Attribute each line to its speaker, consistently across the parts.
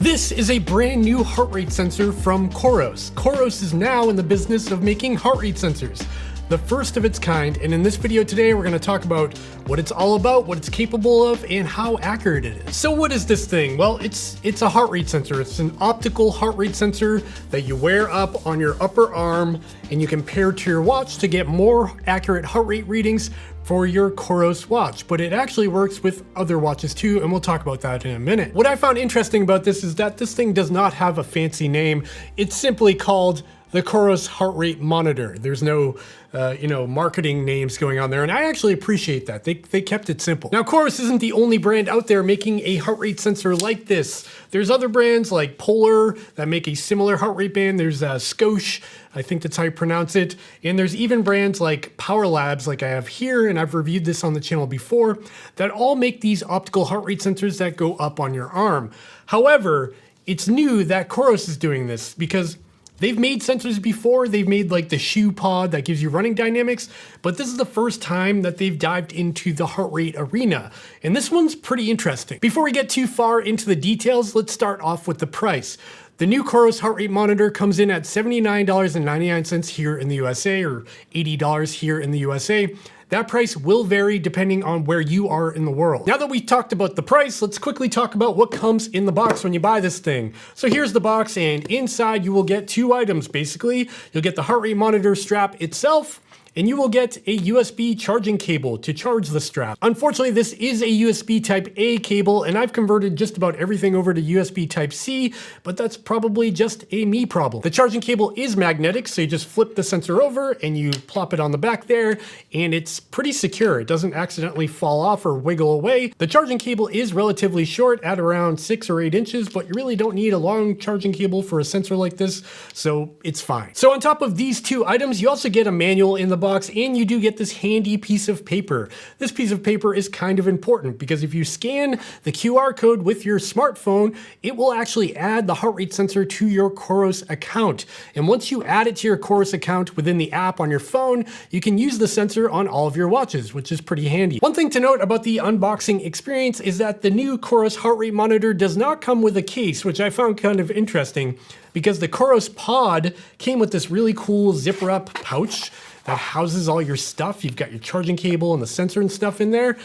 Speaker 1: This is a brand new heart rate sensor from COROS. COROS is now in the business of making heart rate sensors, the first of its kind, and in this video today we're going to talk about what it's all about, what it's capable of, and how accurate it is. So what is this thing? Well, it's a heart rate sensor. It's an optical heart rate sensor that you wear up on your upper arm and you can pair to your watch to get more accurate heart rate readings for your COROS watch, but it actually works with other watches too, and we'll talk about that in a minute. What I found interesting about this is that this thing does not have a fancy name. It's simply called the COROS heart rate monitor. There's no marketing names going on there, and I actually appreciate that. They kept it simple. Now, COROS isn't the only brand out there making a heart rate sensor like this. There's other brands like Polar that make a similar heart rate band. There's Scoche, I think that's how you pronounce it. And there's even brands like Power Labs, like I have here, and I've reviewed this on the channel before, that all make these optical heart rate sensors that go up on your arm. However, it's new that COROS is doing this because they've made sensors before. They've made like the shoe pod that gives you running dynamics, but this is the first time that they've dived into the heart rate arena. And this one's pretty interesting. Before we get too far into the details, let's start off with the price. The new COROS heart rate monitor comes in at $79.99 here in the USA, or $80 here in the USA. That price will vary depending on where you are in the world. Now that we talked about the price, let's quickly talk about what comes in the box when you buy this thing. So here's the box, and inside you will get two items basically. You'll get the heart rate monitor strap itself, and you will get a USB charging cable to charge the strap. Unfortunately, this is a USB type A cable, and I've converted just about everything over to USB type C, but that's probably just a me problem. The charging cable is magnetic, so you just flip the sensor over and you plop it on the back there, and it's pretty secure. It doesn't accidentally fall off or wiggle away. The charging cable is relatively short at around 6 or 8 inches, but you really don't need a long charging cable for a sensor like this, so it's fine. So on top of these two items, you also get a manual in the box, and you do get this handy piece of paper. This piece of paper is kind of important because if you scan the QR code with your smartphone, it will actually add the heart rate sensor to your COROS account. And once you add it to your COROS account within the app on your phone, you can use the sensor on all of your watches, which is pretty handy. One thing to note about the unboxing experience is that the new COROS heart rate monitor does not come with a case, which I found kind of interesting because the COROS pod came with this really cool zipper up pouch that houses all your stuff. You've got your charging cable and the sensor and stuff in there.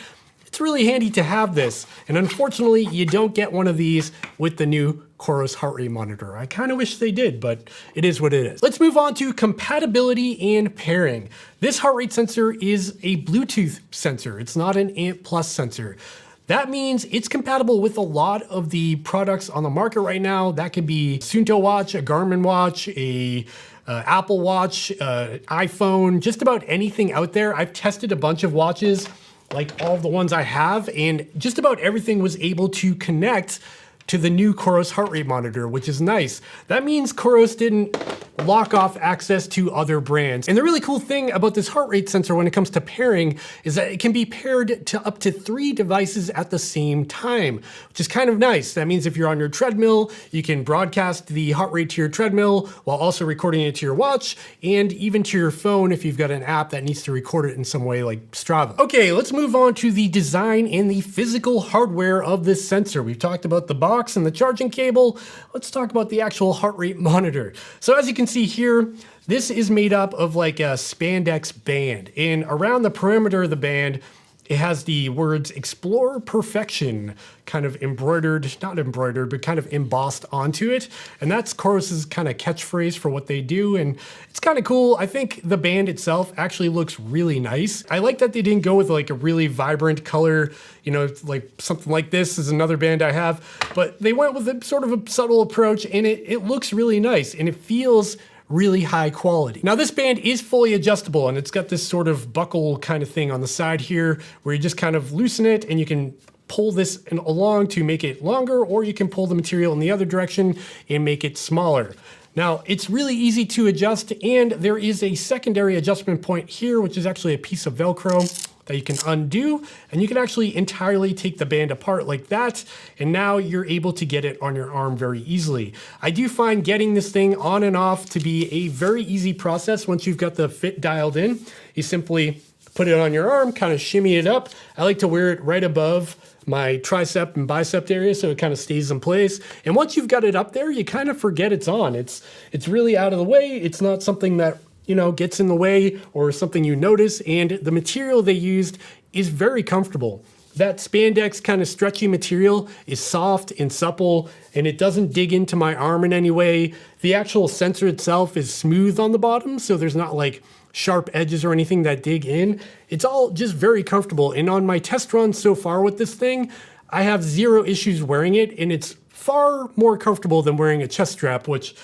Speaker 1: It's really handy to have this. And unfortunately, you don't get one of these with the new COROS heart rate monitor. I kind of wish they did, but it is what it is. Let's move on to compatibility and pairing. This heart rate sensor is a Bluetooth sensor. It's not an ANT+ sensor. That means it's compatible with a lot of the products on the market right now. That could be Suunto watch, a Garmin watch, a Apple Watch, iPhone, just about anything out there. I've tested a bunch of watches, like all the ones I have, and just about everything was able to connect to the new COROS heart rate monitor, which is nice. That means COROS didn't lock off access to other brands. And the really cool thing about this heart rate sensor when it comes to pairing is that it can be paired to up to 3 devices at the same time, which is kind of nice. That means if you're on your treadmill, you can broadcast the heart rate to your treadmill while also recording it to your watch, and even to your phone if you've got an app that needs to record it in some way like Strava. Okay, let's move on to the design and the physical hardware of this sensor. We've talked about the box and the charging cable. Let's talk about the actual heart rate monitor. So as you can see here, this is made up of like a spandex band, and around the perimeter of the band, it has the words "Explore Perfection" kind of embroidered, not embroidered, but kind of embossed onto it. And that's COROS's kind of catchphrase for what they do. And it's kind of cool. I think the band itself actually looks really nice. I like that they didn't go with like a really vibrant color, like something like this is another band I have, but they went with a sort of a subtle approach, and it looks really nice and it feels really high quality. Now this band is fully adjustable, and it's got this sort of buckle kind of thing on the side here where you just kind of loosen it and you can pull this along to make it longer, or you can pull the material in the other direction and make it smaller. Now it's really easy to adjust, and there is a secondary adjustment point here, which is actually a piece of Velcro that you can undo, and you can actually entirely take the band apart like that, and now you're able to get it on your arm very easily. I do find getting this thing on and off to be a very easy process once you've got the fit dialed in. You simply put it on your arm, kind of shimmy it up. I like to wear it right above my tricep and bicep area so it kind of stays in place. And once you've got it up there, you kind of forget it's on. It's really out of the way. It's not something that, you know, gets in the way or something you notice. And the material they used is very comfortable. That spandex kind of stretchy material is soft and supple, and it doesn't dig into my arm in any way. The actual sensor itself is smooth on the bottom, so there's not like sharp edges or anything that dig in. It's all just very comfortable. And on my test runs so far with this thing, I have zero issues wearing it, and it's far more comfortable than wearing a chest strap, which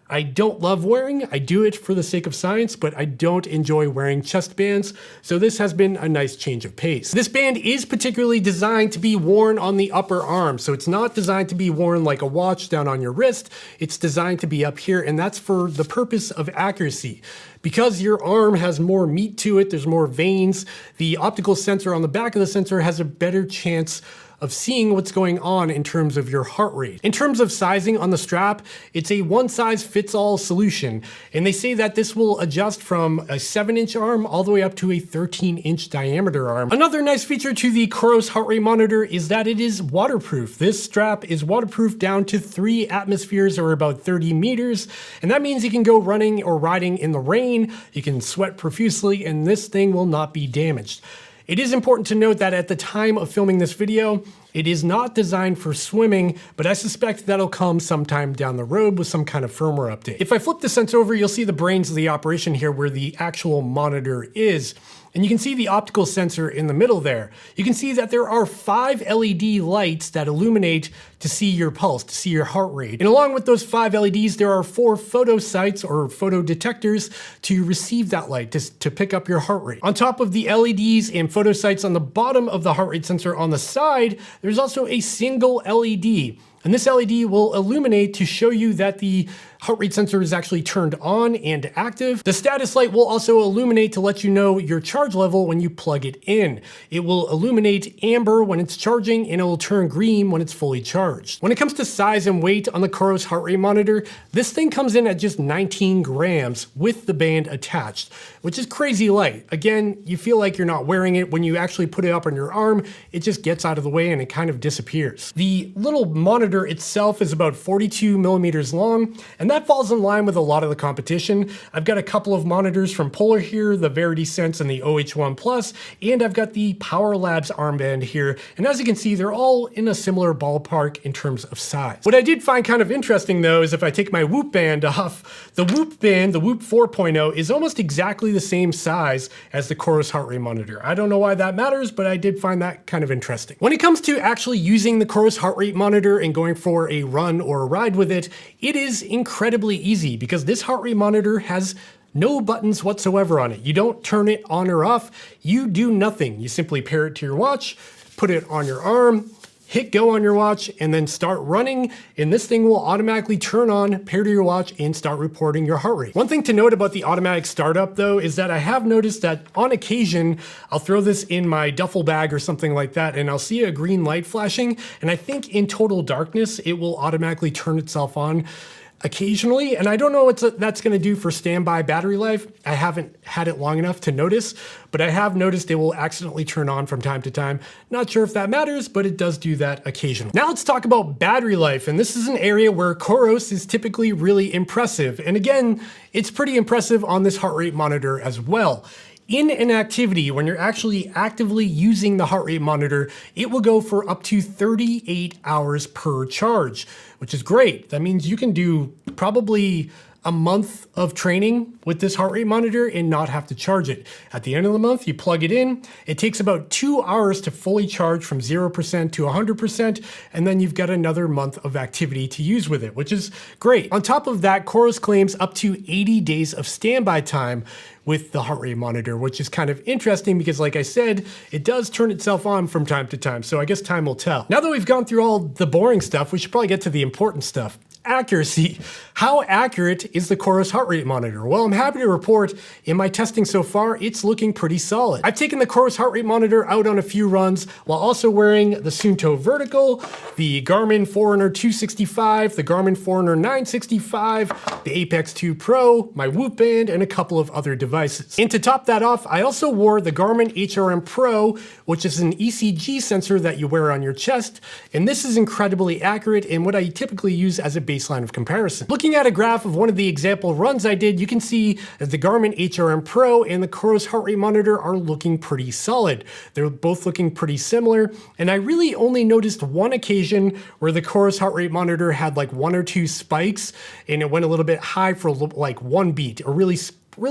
Speaker 1: I don't love wearing. I do it for the sake of science, but I don't enjoy wearing chest bands. So this has been a nice change of pace. This band is particularly designed to be worn on the upper arm. So it's not designed to be worn like a watch down on your wrist. It's designed to be up here, and that's for the purpose of accuracy. Because your arm has more meat to it, there's more veins, the optical sensor on the back of the sensor has a better chance of seeing what's going on in terms of your heart rate. In terms of sizing on the strap, it's a one-size-fits-all solution, and they say that this will adjust from a 7-inch arm all the way up to a 13-inch diameter arm. Another nice feature to the COROS heart rate monitor is that it is waterproof. This strap is waterproof down to 3 atmospheres, or about 30 meters, and that means you can go running or riding in the rain, you can sweat profusely, and this thing will not be damaged. It is important to note that at the time of filming this video, it is not designed for swimming, but I suspect that'll come sometime down the road with some kind of firmware update. If I flip the sensor over, you'll see the brains of the operation here where the actual monitor is. And you can see the optical sensor in the middle there. You can see that there are 5 LED lights that illuminate to see your pulse, to see your heart rate. And along with those 5 LEDs, there are 4 photo sites or photo detectors to receive that light, to pick up your heart rate. On top of the LEDs and photo sites on the bottom of the heart rate sensor on the side, there's also a single LED. And this LED will illuminate to show you that the heart rate sensor is actually turned on and active. The status light will also illuminate to let you know your charge level when you plug it in. It will illuminate amber when it's charging, and it will turn green when it's fully charged. When it comes to size and weight on the COROS heart rate monitor, this thing comes in at just 19 grams with the band attached, which is crazy light. Again, you feel like you're not wearing it. When you actually put it up on your arm, it just gets out of the way and it kind of disappears. The little monitor itself is about 42 millimeters long, and that falls in line with a lot of the competition. I've got a couple of monitors from Polar here, the VERTIX and the OH1 Plus, and I've got the Power Labs armband here. And as you can see, they're all in a similar ballpark in terms of size. What I did find kind of interesting though, is if I take my Whoop band off, the Whoop band, the Whoop 4.0, is almost exactly the same size as the COROS heart rate monitor. I don't know why that matters, but I did find that kind of interesting. When it comes to actually using the COROS heart rate monitor and going for a run or a ride with it, it is incredibly easy because this heart rate monitor has no buttons whatsoever on it. You don't turn it on or off. You do nothing. You simply pair it to your watch, put it on your arm, hit go on your watch, and then start running, and this thing will automatically turn on, pair to your watch, and start reporting your heart rate. One thing to note about the automatic startup though is that I have noticed that on occasion, I'll throw this in my duffel bag or something like that, and I'll see a green light flashing, and I think in total darkness, it will automatically turn itself on occasionally, and I don't know what that's going to do for standby battery life. I haven't had it long enough to notice, but I have noticed it will accidentally turn on from time to time. Not sure if that matters, but it does do that occasionally. Now let's talk about battery life, and this is an area where COROS is typically really impressive. And again, it's pretty impressive on this heart rate monitor as well. In an activity, when you're actually actively using the heart rate monitor, it will go for up to 38 hours per charge, which is great. That means you can do probably a month of training with this heart rate monitor and not have to charge it. At the end of the month, you plug it in. It takes about 2 hours to fully charge from 0% to 100%, and then you've got another month of activity to use with it, which is great. On top of that, COROS claims up to 80 days of standby time with the heart rate monitor, which is kind of interesting because, like I said, it does turn itself on from time to time, so I guess time will tell. Now that we've gone through all the boring stuff, we should probably get to the important stuff. accuracy. How accurate is the COROS heart rate monitor? Well, I'm happy to report in my testing so far, it's looking pretty solid. I've taken the COROS heart rate monitor out on a few runs while also wearing the Suunto Vertical, the Garmin Forerunner 265, the Garmin Forerunner 965, the Apex 2 Pro, my Whoop band, and a couple of other devices. And to top that off, I also wore the Garmin HRM Pro, which is an ECG sensor that you wear on your chest, and this is incredibly accurate and what I typically use as a baseline of comparison. Looking at a graph of one of the example runs I did, you can see that the Garmin HRM Pro and the COROS heart rate monitor are looking pretty solid. They're both looking pretty similar, and I really only noticed one occasion where the COROS heart rate monitor had like 1 or 2 spikes and it went a little bit high for like 1 beat, a really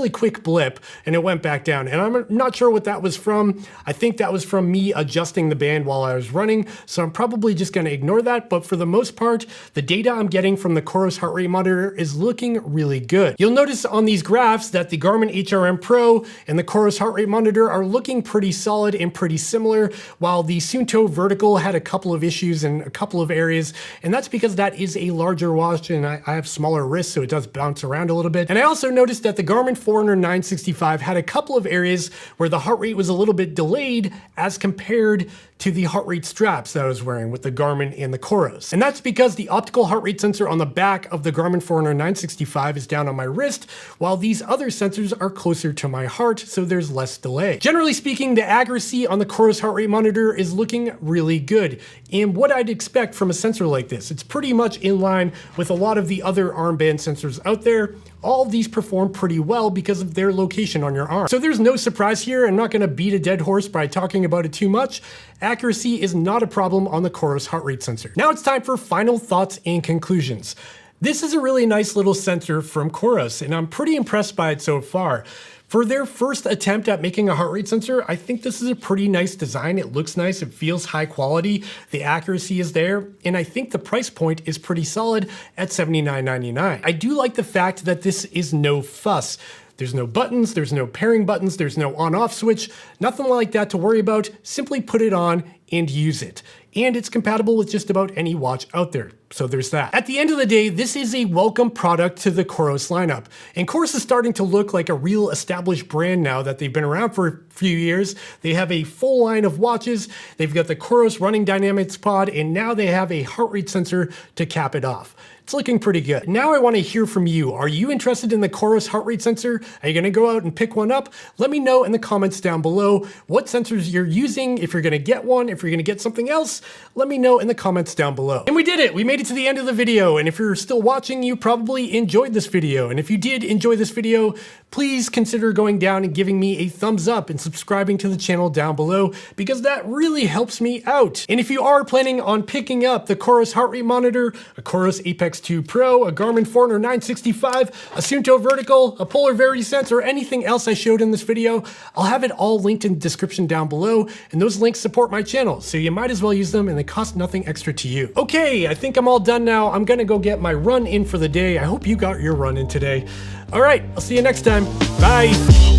Speaker 1: quick blip, and it went back down. And I'm not sure what that was from. I think that was from me adjusting the band while I was running, so I'm probably just gonna ignore that. But for the most part, the data I'm getting from the COROS heart rate monitor is looking really good. You'll notice on these graphs that the Garmin HRM Pro and the COROS heart rate monitor are looking pretty solid and pretty similar, while the Suunto Vertical had a couple of issues in a couple of areas, and that's because that is a larger watch and I have smaller wrists, so it does bounce around a little bit. And I also noticed that the Garmin Forerunner 965 had a couple of areas where the heart rate was a little bit delayed as compared to the heart rate straps that I was wearing with the Garmin and the COROS. And that's because the optical heart rate sensor on the back of the Garmin Forerunner 965 is down on my wrist, while these other sensors are closer to my heart, so there's less delay. Generally speaking, the accuracy on the COROS heart rate monitor is looking really good, and what I'd expect from a sensor like this. It's pretty much in line with a lot of the other armband sensors out there. All of these perform pretty well because of their location on your arm. So there's no surprise here. I'm not gonna beat a dead horse by talking about it too much. Accuracy is not a problem on the COROS heart rate sensor. Now it's time for final thoughts and conclusions. This is a really nice little sensor from COROS, and I'm pretty impressed by it so far. For their first attempt at making a heart rate sensor, I think this is a pretty nice design. It looks nice, it feels high quality, the accuracy is there, and I think the price point is pretty solid at $79.99. I do like the fact that this is no fuss. There's no buttons, there's no pairing buttons, there's no on-off switch, nothing like that to worry about. Simply put it on and use it. And it's compatible with just about any watch out there. So there's that. At the end of the day, this is a welcome product to the COROS lineup. And COROS is starting to look like a real established brand now that they've been around for a few years. They have a full line of watches. They've got the COROS running dynamics pod, and now they have a heart rate sensor to cap it off. It's looking pretty good. Now I want to hear from you. Are you interested in the COROS heart rate sensor? Are you going to go out and pick one up? Let me know in the comments down below what sensors you're using, if you're going to get one, if you're going to get something else. Let me know in the comments down below. And we did it. We made it to the end of the video. And if you're still watching, you probably enjoyed this video. And if you did enjoy this video, please consider going down and giving me a thumbs up and subscribing to the channel down below, because that really helps me out. And if you are planning on picking up the COROS heart rate monitor, a COROS Apex 2 Pro, a Garmin Forerunner 965, a Suunto Vertical, a Polar VERTIX sensor, or anything else I showed in this video, I'll have it all linked in the description down below, and those links support my channel, so you might as well use them and they cost nothing extra to you. Okay, I think I'm all done now. I'm gonna go get my run in for the day. I hope you got your run in today. All right, I'll see you next time. Bye.